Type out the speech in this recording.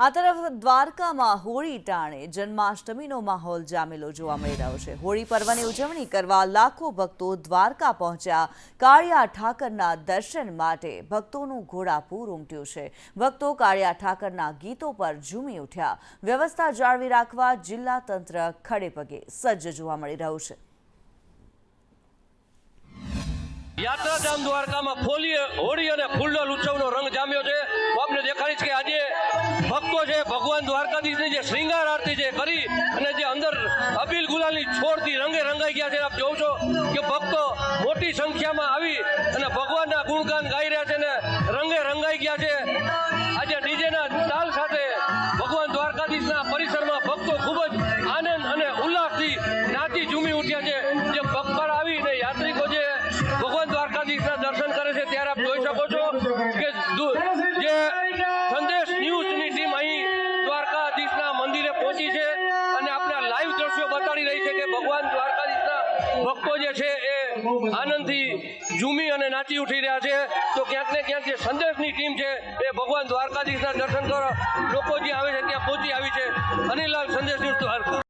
આ તરફ દ્વારકામાં હોળી ટાણે જન્માષ્ટમીનો માહોલ જામેલો જોવા મળી રહ્યો છે। હોળી પર્વની ઉજવણી કરવા લાખો ભક્તો દ્વારકા પહોંચ્યા। કાળિયા ઠાકરના દર્શન માટે ભક્તોનું ઘોડાપૂર ઉમટ્યું છે। ભક્તો કાળિયા ઠાકરના ગીતો પર ઝૂમી ઉઠ્યા। વ્યવસ્થા જાળવી રાખવા જિલ્લા તંત્ર ખડેપગે સજ્જ જોવા મળી રહ્યું છે। યાત્રાધામ દ્વારકામાં હોળી અને ફૂલડોલ ઉત્સવનો રંગ જામ્યો છે। હું આપને દેખાડીશ કે આજે ભક્તો છે ભગવાન દ્વારકાધીશની જે શ્રૃંગાર આરતી છે કરી અને જે અંદર અબીલ ગુલાલની છોડથી રંગે રંગાઈ ગયા છે। આપ જોવો છો કે ભક્તો મોટી સંખ્યામાં આવી અને ભગવાનના ગુણગાન ગાઈ રહ્યા છે અને રંગે રંગાઈ ગયા છે। આજે ડીજેના તાલ સાથે ભગવાન દ્વારકાધીશના પરિસરમાં ભક્તો ખૂબ જ આનંદ અને ઉલ્લાસથી નાચી ઝૂમી ઉઠ્યા છે। જે પગપાળા આવીને યાત્રિકો જે ભગવાન દ્વારકાધીશના દર્શન કરે છે ત્યારે આપ જોઈ શકો છો કે જે સંદેશ ન્યૂઝની ટીમ અહીં દ્વારકાધીશના મંદિરે પહોંચી છે અને આપણે લાઈવ દ્રશ્યો બતાડી રહી છે કે ભગવાન દ્વારકાધીશના ભક્તો જે છે એ આનંદથી ઝૂમી અને નાચી ઉઠી રહ્યા છે। તો ક્યાંક ને ક્યાંક જે સંદેશની ટીમ છે એ ભગવાન દ્વારકાધીશના દર્શન કરવા લોકો જે આવે છે ત્યાં પહોંચી આવી છે। અનિલ લાલ, સંદેશ ન્યૂઝ દ્વારકા।